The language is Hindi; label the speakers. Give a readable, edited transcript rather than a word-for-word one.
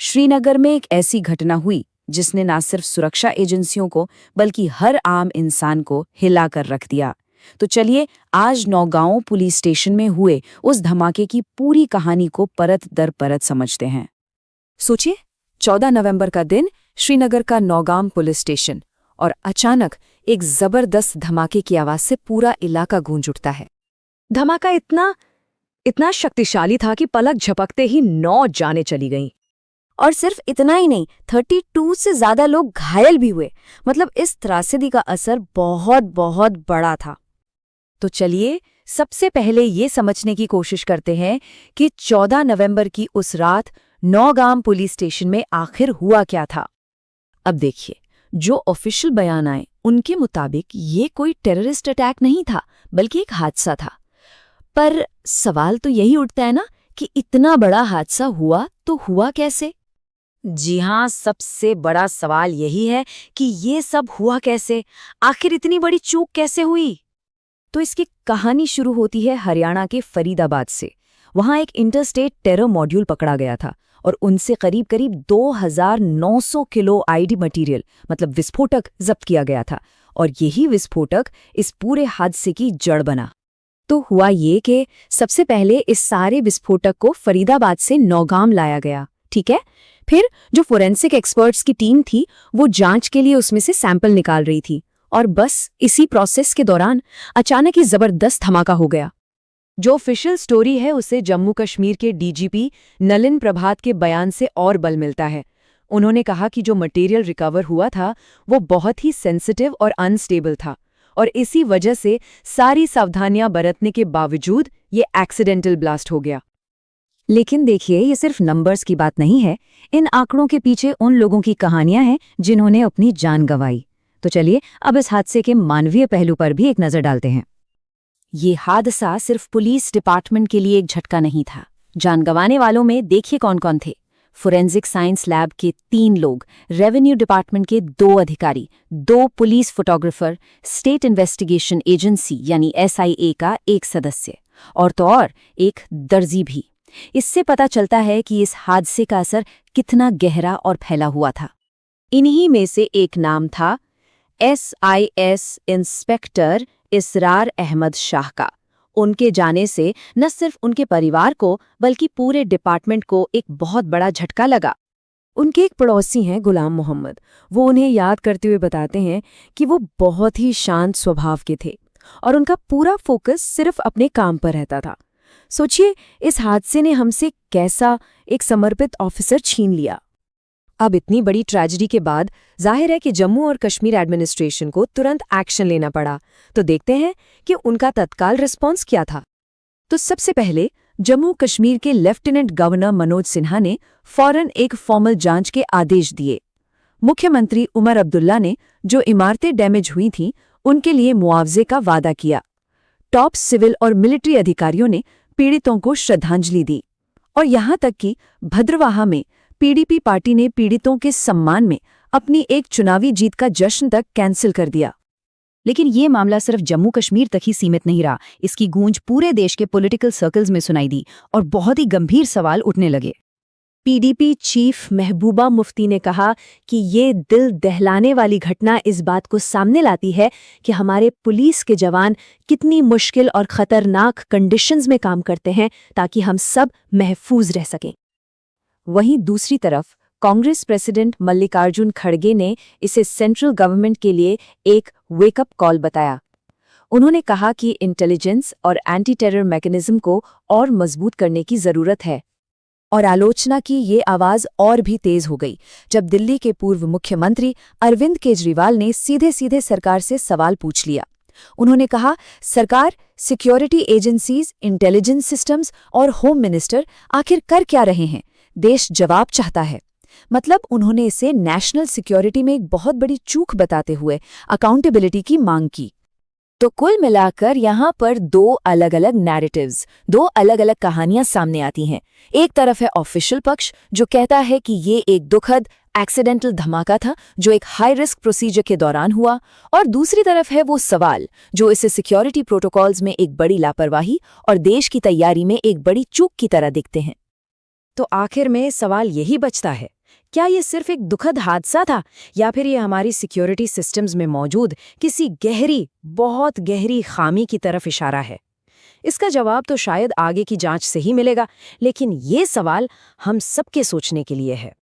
Speaker 1: श्रीनगर में एक ऐसी घटना हुई जिसने न सिर्फ सुरक्षा एजेंसियों को बल्कि हर आम इंसान को हिला कर रख दिया। तो चलिए आज नौगांव पुलिस स्टेशन में हुए उस धमाके की पूरी कहानी को परत दर परत समझते हैं।
Speaker 2: सोचिए, 14 नवंबर का दिन, श्रीनगर का नौगांव पुलिस स्टेशन, और अचानक एक जबरदस्त धमाके की आवाज से पूरा इलाका गूंज उठता है। धमाका इतना शक्तिशाली था कि पलक झपकते ही 9 जानें चली गईं।
Speaker 1: और सिर्फ इतना ही नहीं, 32 से ज्यादा लोग घायल भी हुए। मतलब इस त्रासदी का असर बहुत बहुत बड़ा था। तो चलिए सबसे पहले ये समझने की कोशिश करते हैं कि 14 नवंबर की उस रात नौगांव पुलिस स्टेशन में आखिर हुआ क्या था। अब देखिए, जो ऑफिशियल बयान आए उनके मुताबिक ये कोई टेररिस्ट अटैक नहीं था, बल्कि एक हादसा था। पर सवाल तो यही उठता है ना कि इतना बड़ा हादसा हुआ तो हुआ कैसे? जी हाँ, सबसे बड़ा सवाल यही है कि ये सब हुआ कैसे, आखिर इतनी बड़ी चूक कैसे हुई। तो इसकी कहानी शुरू होती है हरियाणा के फरीदाबाद से। वहां एक इंटरस्टेट टेरर मॉड्यूल पकड़ा गया था और उनसे करीब 2900 किलो आईडी मटेरियल, मतलब विस्फोटक, जब्त किया गया था। और यही विस्फोटक इस पूरे हादसे की जड़ बना। तो हुआ ये कि सबसे पहले इस सारे विस्फोटक को फरीदाबाद से नौगांव लाया गया, ठीक है। फिर जो फोरेंसिक एक्सपर्ट्स की टीम थी वो जांच के लिए उसमें से सैंपल निकाल रही थी, और बस इसी प्रोसेस के दौरान अचानक ही जबरदस्त धमाका हो गया। जो ऑफिशियल स्टोरी है उसे जम्मू कश्मीर के डीजीपी नलिन प्रभात के बयान से और बल मिलता है। उन्होंने कहा कि जो मटेरियल रिकवर हुआ था वो बहुत ही सेंसिटिव और अनस्टेबल था, और इसी वजह से सारी सावधानियां बरतने के बावजूद ये एक्सीडेंटल ब्लास्ट हो गया। लेकिन देखिए, ये सिर्फ नंबर्स की बात नहीं है। इन आंकड़ों के पीछे उन लोगों की कहानियां हैं जिन्होंने अपनी जान गंवाई। तो चलिए अब इस हादसे के मानवीय पहलू पर भी एक नजर डालते हैं। ये हादसा सिर्फ पुलिस डिपार्टमेंट के लिए एक झटका नहीं था। जान गंवाने वालों में देखिए कौन कौन थे। फोरेंसिक साइंस लैब के 3 लोग, रेवेन्यू डिपार्टमेंट के 2 अधिकारी, 2 police photographer, state investigation agency यानी SIA का 1 सदस्य, और तो और एक दर्जी भी। इससे पता चलता है कि इस हादसे का असर कितना गहरा और फैला हुआ था। इन्हीं में से एक नाम था SIS इंस्पेक्टर इसरार अहमद शाह का। उनके जाने से न सिर्फ उनके परिवार को बल्कि पूरे डिपार्टमेंट को एक बहुत बड़ा झटका लगा। उनके एक पड़ोसी हैं गुलाम मोहम्मद। वो उन्हें याद करते हुए बताते हैं कि वो बहुत ही शांत स्वभाव के थे और उनका पूरा फोकस सिर्फ अपने काम पर रहता था। सोचिए, इस हादसे ने हमसे कैसा एक समर्पित ऑफिसर छीन लिया। अब इतनी बड़ी ट्रेजेडी के बाद जाहिर है कि जम्मू और कश्मीर एडमिनिस्ट्रेशन को तुरंत एक्शन लेना पड़ा। तो देखते हैं कि उनका तत्काल रिस्पॉन्स क्या था। तो सबसे पहले जम्मू कश्मीर के लेफ्टिनेंट गवर्नर मनोज सिन्हा ने फौरन एक फॉर्मल जांच के आदेश दिए। मुख्यमंत्री उमर अब्दुल्ला ने जो इमारतें डैमेज हुई थीं उनके लिए मुआवजे का वादा किया। टॉप सिविल और मिलिट्री अधिकारियों ने पीड़ितों को श्रद्धांजलि दी, और यहां तक कि भद्रवाहा में PDP पार्टी ने पीड़ितों के सम्मान में अपनी एक चुनावी जीत का जश्न तक कैंसिल कर दिया। लेकिन ये मामला सिर्फ जम्मू कश्मीर तक ही सीमित नहीं रहा। इसकी गूंज पूरे देश के पॉलिटिकल सर्कल्स में सुनाई दी और बहुत ही गंभीर सवाल उठने लगे। PDP चीफ महबूबा मुफ्ती ने कहा कि ये दिल दहलाने वाली घटना इस बात को सामने लाती है कि हमारे पुलिस के जवान कितनी मुश्किल और खतरनाक कंडीशंस में काम करते हैं ताकि हम सब महफूज रह सकें। वहीं दूसरी तरफ कांग्रेस प्रेसिडेंट मल्लिकार्जुन खड़गे ने इसे सेंट्रल गवर्नमेंट के लिए एक वेकअप कॉल बताया। उन्होंने कहा कि इंटेलिजेंस और एंटी टेरर मैकेनिज्म को और मजबूत करने की जरूरत है। और आलोचना की ये आवाज और भी तेज हो गई जब दिल्ली के पूर्व मुख्यमंत्री अरविंद केजरीवाल ने सीधे सीधे सरकार से सवाल पूछ लिया। उन्होंने कहा, सरकार, सिक्योरिटी एजेंसीज, इंटेलिजेंस सिस्टम्स और होम मिनिस्टर आखिर कर क्या रहे हैं? देश जवाब चाहता है। मतलब उन्होंने इसे नेशनल सिक्योरिटी में एक बहुत बड़ी चूक बताते हुए अकाउंटेबिलिटी की मांग की। तो कुल मिलाकर यहाँ पर 2 अलग-अलग नैरेटिव्स, 2 अलग-अलग कहानियां सामने आती हैं। एक तरफ है ऑफिशियल पक्ष जो कहता है कि ये एक दुखद एक्सीडेंटल धमाका था जो एक हाई रिस्क प्रोसीजर के दौरान हुआ, और दूसरी तरफ है वो सवाल जो इसे सिक्योरिटी प्रोटोकॉल्स में एक बड़ी लापरवाही और देश की तैयारी में एक बड़ी चूक की तरह दिखते हैं। तो आखिर में सवाल यही बचता है क्या ये सिर्फ एक दुखद हादसा था या फिर ये हमारी सिक्योरिटी सिस्टम्स में मौजूद किसी गहरी, बहुत गहरी खामी की तरफ इशारा है? इसका जवाब तो शायद आगे की जांच से ही मिलेगा, लेकिन ये सवाल हम सबके सोचने के लिए है।